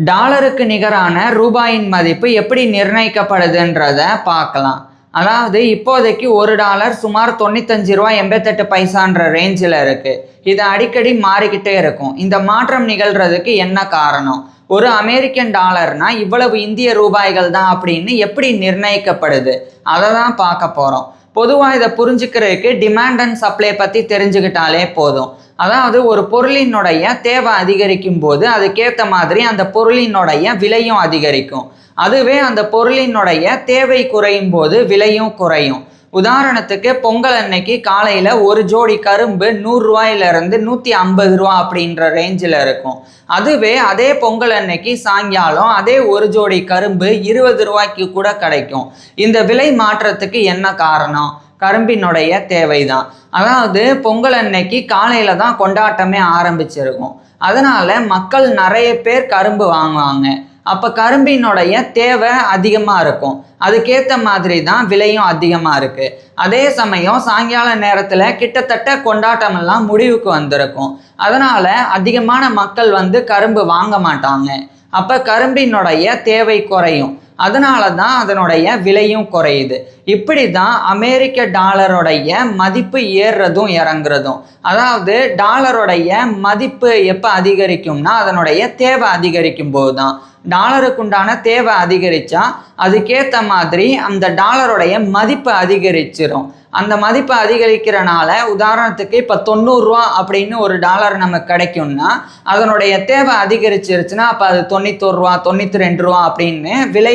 டாலருக்கு நிகரான ரூபாயின் மதிப்பு எப்படி நிர்ணயிக்கப்படுதுன்றத பார்க்கலாம். அதாவது இப்போதைக்கு ஒரு டாலர் சுமார் 95 ரூபா 88 பைசான்ற ரேஞ்சில் இருக்கு. இது அடிக்கடி மாறிக்கிட்டே இருக்கும். இந்த மாற்றம் நிகழ்றதுக்கு என்ன காரணம்? ஒரு அமெரிக்கன் டாலர்னா இவ்வளவு இந்திய ரூபாய்கள் தான் அப்படின்னு எப்படி நிர்ணயிக்கப்படுது? அதை தான் பார்க்க போகிறோம். பொதுவாக இதை புரிஞ்சுக்கிறதுக்கு டிமாண்ட் அண்ட் சப்ளை பற்றி தெரிஞ்சுக்கிட்டாலே போதும். அதாவது ஒரு பொருளினுடைய தேவை அதிகரிக்கும் போது அதுக்கேற்ற மாதிரி அந்த பொருளினுடைய விலையும் அதிகரிக்கும். அதுவே அந்த பொருளினுடைய தேவை குறையும் போது விலையும் குறையும். உதாரணத்துக்கு பொங்கல் அன்னைக்கு காலையில் ஒரு ஜோடி கரும்பு 100 ரூபாயிலிருந்து 150 ரூபா அப்படின்ற ரேஞ்சில் இருக்கும். அதுவே அதே பொங்கல் அன்னைக்கு சாயங்காலம் அதே ஒரு ஜோடி கரும்பு 20 ரூபாய்க்கு கூட கிடைக்கும். இந்த விலை மாற்றத்துக்கு என்ன காரணம்? கரும்பினுடைய தேவைதான். அதாவது பொங்கல் அன்னைக்கு காலையில தான் கொண்டாட்டமே ஆரம்பிச்சிருக்கும். அதனால மக்கள் நிறைய பேர் கரும்பு வாங்குவாங்க. அப்போ கரும்பினுடைய தேவை அதிகமாக இருக்கும். அதுக்கேற்ற மாதிரி தான் விலையும் அதிகமாக இருக்குது. அதே சமயம் சாயங்கால நேரத்தில் கிட்டத்தட்ட கொண்டாட்டமெல்லாம் முடிவுக்கு வந்திருக்கும். அதனால் அதிகமான மக்கள் கரும்பு வாங்க மாட்டாங்க. அப்போ கரும்பினுடைய தேவை குறையும். அதனால தான் அதனுடைய விலையும் குறையுது. இப்படி தான் அமெரிக்க டாலருடைய மதிப்பு ஏறுறதும் இறங்குறதும். அதாவது டாலருடைய மதிப்பு எப்போ அதிகரிக்கும்னா அதனுடைய தேவை அதிகரிக்கும் போது தான். டாலருக்குண்டான தேவை அதிகரித்தா அதுக்கேற்ற மாதிரி அந்த டாலருடைய மதிப்பு அதிகரிச்சிடும். அந்த மதிப்பு அதிகரிக்கிறனால உதாரணத்துக்கு இப்போ 90 ரூபா அப்படின்னு ஒரு டாலர் நமக்கு கிடைக்கும்னா அதனுடைய தேவை அதிகரிச்சிருச்சுன்னா அப்போ அது 91 ரூபா 92 ரூபா அப்படின்னு விலை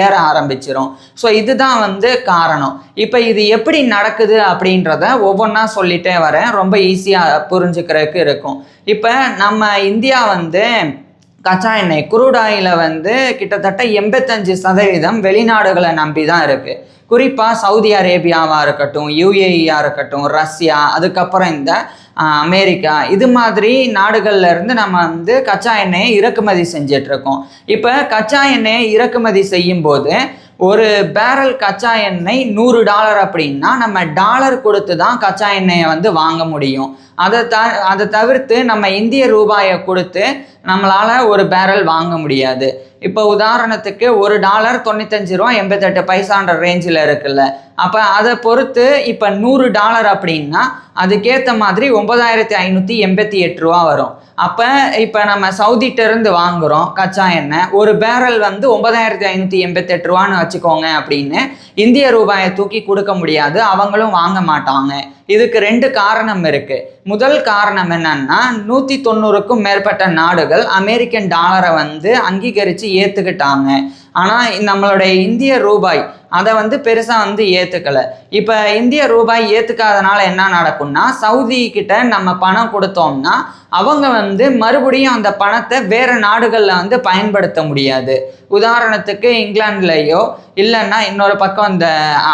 ஏற ஆரம்பிச்சிடும். ஸோ இதுதான் காரணம். இப்போ இது எப்படி நடக்குது அப்படின்றத ஒவ்வொன்றா சொல்லிட்டே வரேன். ரொம்ப ஈஸியாக புரிஞ்சுக்கிறதுக்கு இருக்கும். இப்போ நம்ம இந்தியா கச்சா எண்ணெய் குரூட் ஆயில கிட்டத்தட்ட 85% வெளிநாடுகளை நம்பி தான் இருக்குது. குறிப்பாக சவுதி அரேபியாவாக இருக்கட்டும், யுஏஇயாக இருக்கட்டும், ரஷ்யா, அதுக்கப்புறம் இந்த அமெரிக்கா, இது மாதிரி நாடுகள்ல இருந்து நம்ம கச்சா எண்ணெயை இறக்குமதி செஞ்சிட்ருக்கோம். இப்போ கச்சா எண்ணெயை இறக்குமதி செய்யும் போது ஒரு பேரல் கச்சா எண்ணெய் $100 அப்படின்னா நம்ம டாலர் கொடுத்து தான் கச்சா எண்ணெயை வாங்க முடியும். அதை தவிர்த்து நம்ம இந்திய ரூபாயை கொடுத்து நம்மளால் ஒரு பேரல் வாங்க முடியாது. இப்போ உதாரணத்துக்கு ஒரு டாலர் 95 ரூபா 88 பைசான்ற ரேஞ்சில் இருக்குல்ல. அப்போ அதை பொறுத்து இப்போ $100 அப்படின்னா அதுக்கேற்ற மாதிரி 9588 ரூபா வரும். அப்போ இப்போ நம்ம சவுதிகிட்டேருந்து வாங்குகிறோம் கச்சா எண்ணெய், ஒரு பேரல் 9588 ரூபான்னு வச்சுக்கோங்க அப்படின்னு இந்திய ரூபாயை தூக்கி கொடுக்க முடியாது, அவங்களும் வாங்க மாட்டாங்க. இதுக்கு 2 காரணம் இருக்குது. முதல் காரணம் என்னன்னா 190க்கும் மேற்பட்ட நாடுகள் அமெரிக்கன் டாலரை அங்கீகரித்து ஏற்றுக்கிட்டாங்க. ஆனால் நம்மளுடைய இந்திய ரூபாய் அதை பெருசாக ஏற்றுக்கலை. இப்போ இந்திய ரூபாய் ஏற்றுக்காதனால என்ன நடக்கும்னா சவுதி கிட்ட நம்ம பணம் கொடுத்தோம்னா அவங்க மறுபடியும் அந்த பணத்தை வேறு நாடுகளில் பயன்படுத்த முடியாது. உதாரணத்துக்கு இங்கிலாந்துலேயோ இல்லைன்னா இன்னொரு பக்கம் இந்த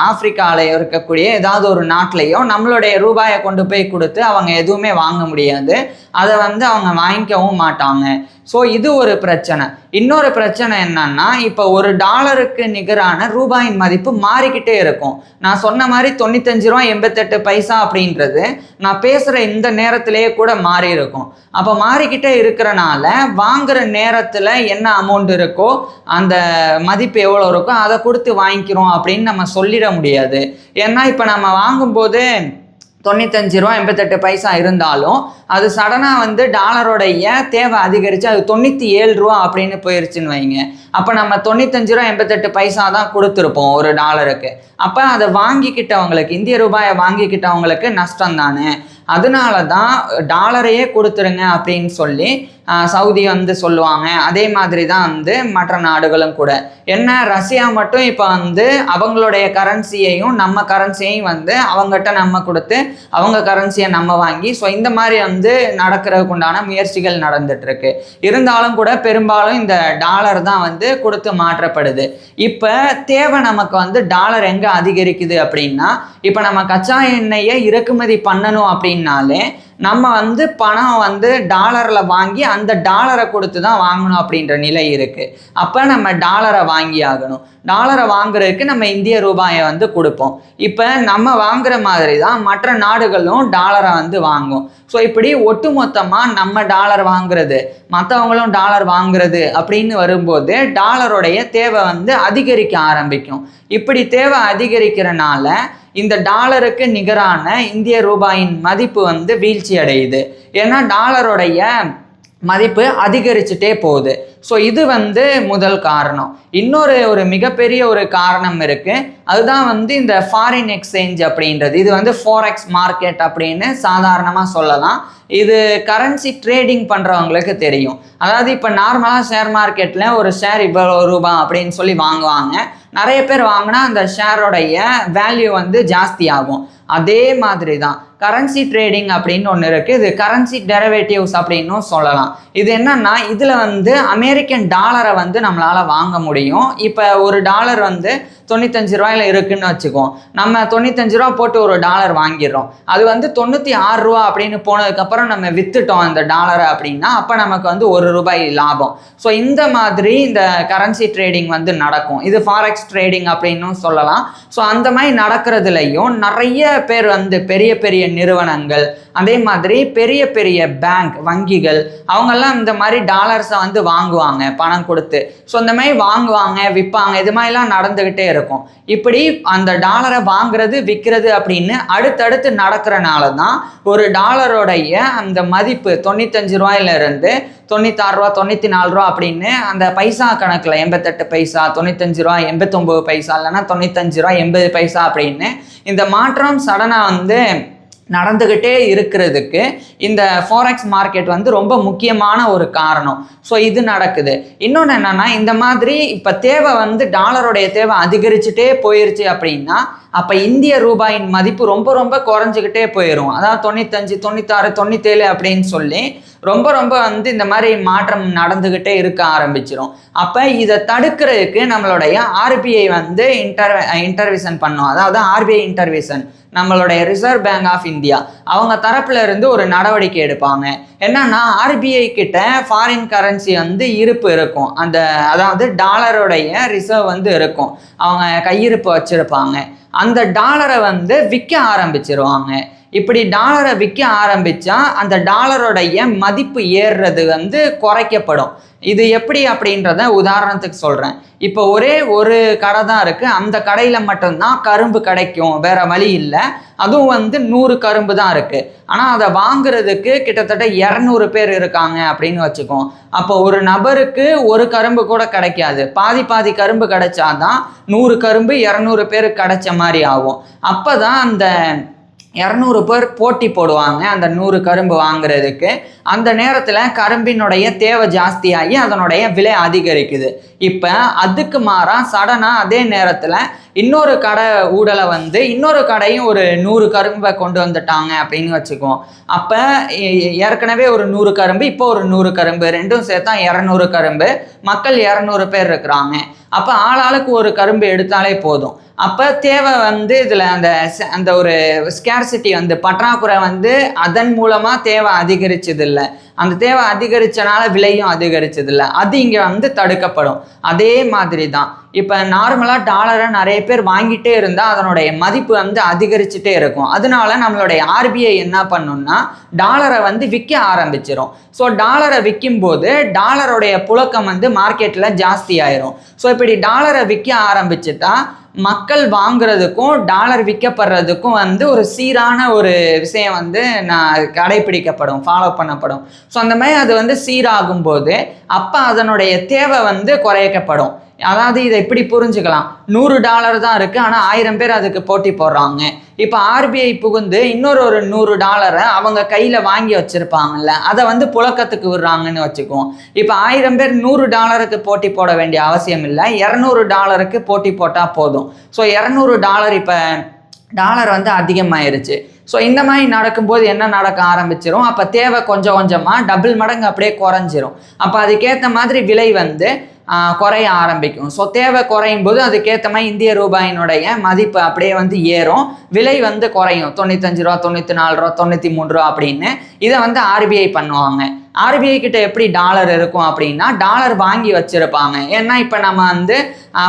ஆப்பிரிக்காலேயோ இருக்கக்கூடிய ஏதாவது ஒரு நாட்டிலையோ நம்மளுடைய ரூபாயை கொண்டு போய் கொடுத்து அவங்க எதுவுமே வாங்க முடியாது. அதை அவங்க வாங்கிக்கவும் மாட்டாங்க. ஸோ இது ஒரு பிரச்சனை. இன்னொரு பிரச்சனை என்னன்னா இப்போ ஒரு டாலருக்கு நிகரான ரூபாயின் மதிப்பு மாறிக்கிட்டே இருக்கும். நான் சொன்ன மாதிரி 95 ரூபா 88 பைசா அப்படின்றது நான் பேசுகிற இந்த நேரத்திலேயே கூட மாறி இருக்கும். அப்போ மாறிக்கிட்டே இருக்கிறனால வாங்குகிற நேரத்தில் என்ன அமௌண்ட் இருக்கோ அந்த மதிப்பு எவ்வளோ இருக்கோ அதை கொடுத்து வாங்கிக்கிறோம் அப்படின்னு நம்ம சொல்லிட முடியாது. ஏன்னா இப்போ நம்ம வாங்கும்போது 95 ரூபா 88 பைசா இருந்தாலும் அது சடனாக டாலரோடைய தேவை அதிகரித்து அது 97 ரூபா அப்படின்னு போயிடுச்சுன்னு வைங்க. அப்போ நம்ம 95 ரூபா 88 பைசா தான் கொடுத்துருப்போம் ஒரு டாலருக்கு. அப்போ அதை வாங்கிக்கிட்டவங்களுக்கு இந்திய ரூபாயை வாங்கிக்கிட்டவங்களுக்கு நஷ்டம் தானே. அதனால தான் டாலரையே கொடுத்துருங்க அப்படின்னு சொல்லி சவுதி சொல்லுவாங்க. அதே மாதிரி தான் மற்ற நாடுகளும் கூட. என்ன ரஷ்யா மட்டும் இப்போ அவங்களுடைய கரன்சியையும் நம்ம கரன்சியையும் அவங்ககிட்ட நம்ம கொடுத்து அவங்க கரன்சியை நம்ம வாங்கி ஸோ இந்த மாதிரி நடக்கிறதுக்கு உண்டான முயற்சிகள் நடந்துட்டுருக்கு. இருந்தாலும் கூட பெரும்பாலும் இந்த டாலர் தான் கொடுத்து மாற்றப்படுது. இப்போ தேவை நமக்கு டாலர் எங்கே அதிகரிக்குது அப்படின்னா இப்போ நம்ம கச்சா எண்ணெயை இறக்குமதி பண்ணணும் அப்படின்னாலே நம்ம வந்து பணம் வந்து டாலரில் வாங்கி அந்த டாலரை கொடுத்து தான் வாங்கணும் அப்படின்ற நிலை இருக்குது. அப்போ நம்ம டாலரை வாங்கி ஆகணும். டாலரை வாங்குறதுக்கு நம்ம இந்திய ரூபாயை வந்து கொடுப்போம். இப்போ நம்ம வாங்குற மாதிரி தான் மற்ற நாடுகளும் டாலரை வந்து வாங்கும். ஸோ இப்படி ஒட்டுமொத்தமாக நம்ம டாலர் வாங்குறது, மற்றவங்களும் டாலர் வாங்குறது அப்படின்னு வரும்போது டாலருடைய தேவை வந்து அதிகரிக்க ஆரம்பிக்கும். இப்படி தேவை அதிகரிக்கிறனால இந்த டாலருக்கு நிகரான இந்திய ரூபாயின் மதிப்பு வந்து வீழ்ச்சி அடையுது. ஏன்னா டாலருடைய மதிப்பு அதிகரிச்சுட்டே போகுது. ஸோ இது வந்து முதல் காரணம். இன்னொரு மிகப்பெரிய ஒரு காரணம் இருக்குது. அதுதான் வந்து இந்த ஃபாரின் எக்ஸ்சேஞ்ச் அப்படின்றது. இது வந்து ஃபாரெக்ஸ் மார்க்கெட் அப்படின்னு சாதாரணமாக சொல்லலாம். இது கரன்சி ட்ரேடிங் பண்ணுறவங்களுக்கு தெரியும். அதாவது இப்போ நார்மலாக ஷேர் மார்க்கெட்டில் ஒரு ஷேர் இவ்வளோ ரூபா அப்படின்னு சொல்லி வாங்குவாங்க. நிறைய பேர் வாங்கினா அந்த ஷேரோடைய வேல்யூ வந்து ஜாஸ்தி ஆகும். அதே மாதிரி தான் கரன்சி ட்ரேடிங் அப்படின்னு ஒன்று இருக்குது. இது கரன்சி டெரிவேட்டிவ்ஸ் அப்படின்னும் சொல்லலாம். இது என்னன்னா இதில் வந்து அமெரிக்கன் டாலரை வந்து நம்மளால் வாங்க முடியும். இப்போ ஒரு டாலர் வந்து 95 ரூபாயில் இருக்குன்னு வச்சுக்கோம். நம்ம 95 ரூபா போட்டு ஒரு டாலர் வாங்கிடுறோம். அது வந்து 96 ரூபா அப்படின்னு போனதுக்கப்புறம் நம்ம விற்றுட்டோம் அந்த டாலரை அப்படின்னா அப்போ நமக்கு வந்து 1 ரூபாய் லாபம். ஸோ இந்த மாதிரி இந்த கரன்சி ட்ரேடிங் வந்து நடக்கும். இது ஃபாரெக்ஸ் ட்ரேடிங் அப்படின்னும் சொல்லலாம். ஸோ அந்த மாதிரி நடக்கிறதுலையும் நிறைய பேர் வந்து பெரிய பெரிய நிறுவனங்கள், அதே மாதிரி பெரிய பெரிய பேங்க் வங்கிகள் அவங்கெல்லாம் இந்த மாதிரி டாலர்ஸை வந்து வாங்குவாங்க பணம் கொடுத்து. ஸோ இந்த மாதிரி வாங்குவாங்க, விற்பாங்க, இது மாதிரிலாம் நடந்துக்கிட்டே இருக்கும். இப்படி அந்த டாலரை வாங்குறது விற்கிறது அப்படின்னு அடுத்தடுத்து நடக்கிறனால தான் ஒரு டாலரோடைய அந்த மதிப்பு 95 ரூபாயிலிருந்து 96 ரூபா 94 ரூபா அப்படின்னு அந்த பைசா கணக்கில் 88 பைசா 95 ரூபா 89 பைசா இல்லைன்னா 95 ரூபா 80 பைசா அப்படின்னு இந்த மாற்றம் சடனாக வந்து நடந்துக்கிட்டே இருக்கிறதுக்கு இந்த ஃபாரெக்ஸ் மார்க்கெட் வந்து ரொம்ப முக்கியமான ஒரு காரணம். ஸோ இது நடக்குது. இன்னொன்று என்னென்னா இந்த மாதிரி இப்போ தேவை வந்து டாலருடைய தேவை அதிகரிச்சுட்டே போயிருச்சு அப்படின்னா அப்போ இந்திய ரூபாயின் மதிப்பு ரொம்ப ரொம்ப குறைஞ்சிக்கிட்டே போயிடும். அதாவது 95 96 97 அப்படின்னு சொல்லி ரொம்ப ரொம்ப வந்து இந்த மாதிரி மாற்றம் நடந்துக்கிட்டே இருக்க ஆரம்பிச்சிடும். அப்போ இதை தடுக்கிறதுக்கு நம்மளுடைய ஆர்பிஐ வந்து இன்டர்விஷன் பண்ணும். அதாவது ஆர்பிஐ இன்டர்விஷன் நம்மளுடைய ரிசர்வ் பேங்க் ஆஃப் இந்தியா அவங்க தரப்புல இருந்து ஒரு நடவடிக்கை எடுப்பாங்க. என்னன்னா ஆர்பிஐ கிட்ட ஃபாரின் கரன்சி வந்து இருப்பு இருக்கும். அதாவது டாலருடைய ரிசர்வ் வந்து இருக்கும். அவங்க கையிருப்பு வச்சிருப்பாங்க. அந்த டாலரை வந்து விற்க ஆரம்பிச்சிருவாங்க. இப்படி டாலரை விற்க ஆரம்பித்தா அந்த டாலருடைய மதிப்பு ஏறுறது வந்து குறைக்கப்படும். இது எப்படி அப்படின்றத உதாரணத்துக்கு சொல்கிறேன். இப்போ ஒரே ஒரு கடை தான் இருக்குது. அந்த கடையில் மட்டும்தான் கரும்பு கிடைக்கும், வேற வழி இல்லை. அதுவும் வந்து 100 கரும்பு தான் இருக்குது. ஆனால் அதை வாங்குறதுக்கு கிட்டத்தட்ட 200 பேர் இருக்காங்க அப்படின்னு வச்சுக்கோம். அப்போ ஒரு நபருக்கு ஒரு கரும்பு கூட கிடைக்காது. பாதி பாதி கரும்பு கிடைச்சாதான் 100 கரும்பு 200 பேருக்கு கிடைச்ச மாதிரி ஆகும். அப்போ தான் அந்த 200 பேர் போட்டி போடுவாங்க அந்த 100 கரும்பு வாங்குறதுக்கு. அந்த நேரத்தில் கரும்பினுடைய தேவை ஜாஸ்தியாகி அதனுடைய விலை அதிகரிக்குது. இப்போ அதுக்கு மாறாக சடனாக அதே நேரத்தில் இன்னொரு கடை ஊடலை வந்து இன்னொரு கடையும் ஒரு 100 கரும்பை கொண்டு வந்துட்டாங்க அப்படின்னு வச்சுக்குவோம். அப்போ ஏற்கனவே ஒரு 100 கரும்பு, இப்போ ஒரு 100 கரும்பு, ரெண்டும் சேர்த்தா 200 கரும்பு. மக்கள் 200 பேர் இருக்கிறாங்க. அப்போ ஆளாளுக்கு ஒரு கரும்பு எடுத்தாலே போதும். அப்போ தேவை வந்து இதில் அந்த ஒரு ஸ்கேர்சிட்டி வந்து பற்றாக்குறை வந்து அதன் மூலமாக தேவை அதிகரிச்சது இல்லை. அந்த தேவை அதிகரித்தனால விலையும் அதிகரிச்சதில்லை. அது இங்கே வந்து தடுக்கப்படும். அதே மாதிரி தான் இப்போ நார்மலாக டாலரை நிறைய பேர் வாங்கிட்டே இருந்தால் அதனுடைய மதிப்பு வந்து அதிகரிச்சுட்டே இருக்கும். அதனால நம்மளுடைய ஆர்பிஐ என்ன பண்ணுன்னா டாலரை வந்து விற்க ஆரம்பிச்சிடும். ஸோ டாலரை விற்கும்போது டாலருடைய புழக்கம் வந்து மார்க்கெட்டில் ஜாஸ்தி ஆயிரும். ஸோ இப்படி டாலரை விற்க ஆரம்பிச்சுட்டா மக்கள் வாங்குறதுக்கும் டாலர் விற்கப்படுறதுக்கும் வந்து ஒரு சீரான ஒரு விஷயம் வந்து கடைபிடிக்கப்படும், ஃபாலோ பண்ணப்படும். ஸோ அந்த மாதிரி அது வந்து சீராகும் போது அப்போ அதனுடைய தேவை வந்து குறைக்கப்படும். அதாவது இதை இப்படி புரிஞ்சுக்கலாம். $100 தான் இருக்குது, ஆனால் 1000 பேர் அதுக்கு போட்டி போடுறாங்க. இப்போ ஆர்பிஐ புகுந்து ஒரு $100 அவங்க கையில் வாங்கி வச்சுருப்பாங்கல்ல, அதை வந்து புழக்கத்துக்கு விடுறாங்கன்னு வச்சுக்குவோம். இப்போ 1000 பேர் $100 போட்டி போட வேண்டிய அவசியம் இல்லை, $200 போட்டி போட்டால் போதும். ஸோ $200 இப்போ டாலர் வந்து அதிகமாயிருச்சு. ஸோ இந்த மாதிரி நடக்கும்போது என்ன நடக்க ஆரம்பிச்சிடும், அப்போ தேவை கொஞ்சம் கொஞ்சமாக டபுள் மடங்கு அப்படியே குறைஞ்சிரும். அப்போ அதுக்கேற்ற மாதிரி விலை வந்து குறைய ஆரம்பிக்கும். ஸோ தேவை குறையும் போது அதுக்கேற்ற மாதிரி இந்திய ரூபாயினுடைய மதிப்பு அப்படியே வந்து ஏறும், விலை வந்து குறையும். 95 ரூபா, 94 ரூபா, 93 ரூபா அப்படின்னு இதை வந்து ஆர்பிஐ பண்ணுவாங்க. ஆர்பிஐ கிட்ட எப்படி டாலர் இருக்கும் அப்படின்னா டாலர் வாங்கி வச்சிருப்பாங்க. ஏன்னா இப்போ நம்ம வந்து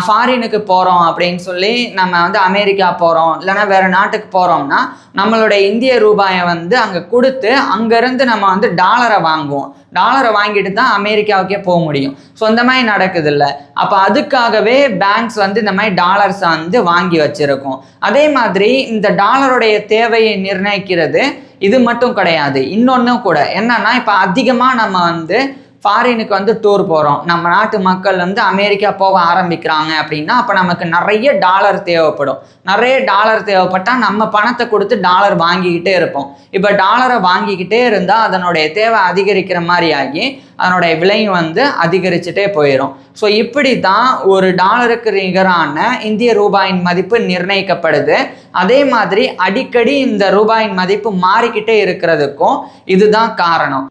ஃபாரினுக்கு போகிறோம் அப்படின்னு சொல்லி நம்ம வந்து அமெரிக்கா போகிறோம் இல்லைன்னா வேறு நாட்டுக்கு போகிறோம்னா நம்மளுடைய இந்திய ரூபாயை வந்து அங்கே கொடுத்து அங்கேருந்து நம்ம வந்து டாலரை வாங்குவோம். டாலரை வாங்கிட்டு தான் அமெரிக்காவுக்கே போக முடியும். ஸோ இந்த மாதிரி நடக்குது இல்லை. அப்போ அதுக்காகவே பேங்க்ஸ் வந்து இந்த மாதிரி டாலர்ஸை வந்து வாங்கி வச்சிருக்கும். அதே மாதிரி இந்த டாலருடைய தேவையை நிர்ணயிக்கிறது இது மட்டும் கிடையாது, இன்னொன்றும் கூட என்னன்னா, இப்போ அதிகமாக நம்ம வந்து ஃபாரினுக்கு வந்து டூர் போகிறோம், நம்ம நாட்டு மக்கள் வந்து அமெரிக்கா போக ஆரம்பிக்கிறாங்க அப்படின்னா அப்போ நமக்கு நிறைய டாலர் தேவைப்படும். நிறைய டாலர் தேவைப்பட்டால் நம்ம பணத்தை கொடுத்து டாலர் வாங்கிக்கிட்டே இருப்போம். இப்போ டாலரை வாங்கிக்கிட்டே இருந்தால் அதனுடைய தேவை அதிகரிக்கிற மாதிரி ஆகி அதனுடைய விலையும் வந்து அதிகரிச்சுட்டே போயிடும். ஸோ இப்படி தான் ஒரு டாலருக்கு நிகரான இந்திய ரூபாயின் மதிப்பு நிர்ணயிக்கப்படுது. அதே மாதிரி அடிக்கடி இந்த ரூபாயின் மதிப்பு மாறிக்கிட்டே இருக்கிறதுக்கும் இதுதான் காரணம்.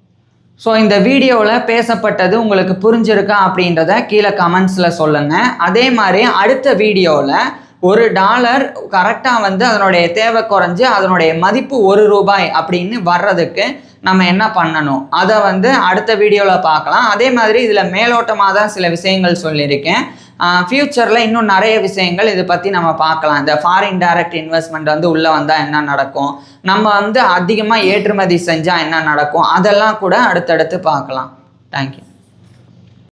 ஸோ இந்த வீடியோவில் பேசப்பட்டது உங்களுக்கு புரிஞ்சிருக்கா அப்படின்றத கீழே கமெண்ட்ஸில் சொல்லுங்கள். அதே மாதிரி அடுத்த வீடியோவில் ஒரு டாலர் கரெக்டாக வந்து அதனுடைய தேவை குறைஞ்சி அதனுடைய மதிப்பு 1 ரூபாய் அப்படின்னு வர்றதுக்கு நம்ம என்ன பண்ணணும் அதை வந்து அடுத்த வீடியோவில் பார்க்கலாம். அதே மாதிரி இதில் மேலோட்டமாக தான் சில விஷயங்கள் சொல்லியிருக்கேன். ஃப்யூச்சரில் இன்னும் நிறைய விஷயங்கள் இதை பற்றி நம்ம பார்க்கலாம். இந்த ஃபாரின் டைரக்ட் இன்வெஸ்ட்மெண்ட் வந்து உள்ளே வந்தால் என்ன நடக்கும், நம்ம வந்து அதிகமாக ஏற்றுமதி செஞ்சால் என்ன நடக்கும், அதெல்லாம் கூட அடுத்தடுத்து பார்க்கலாம். தேங்க்யூ.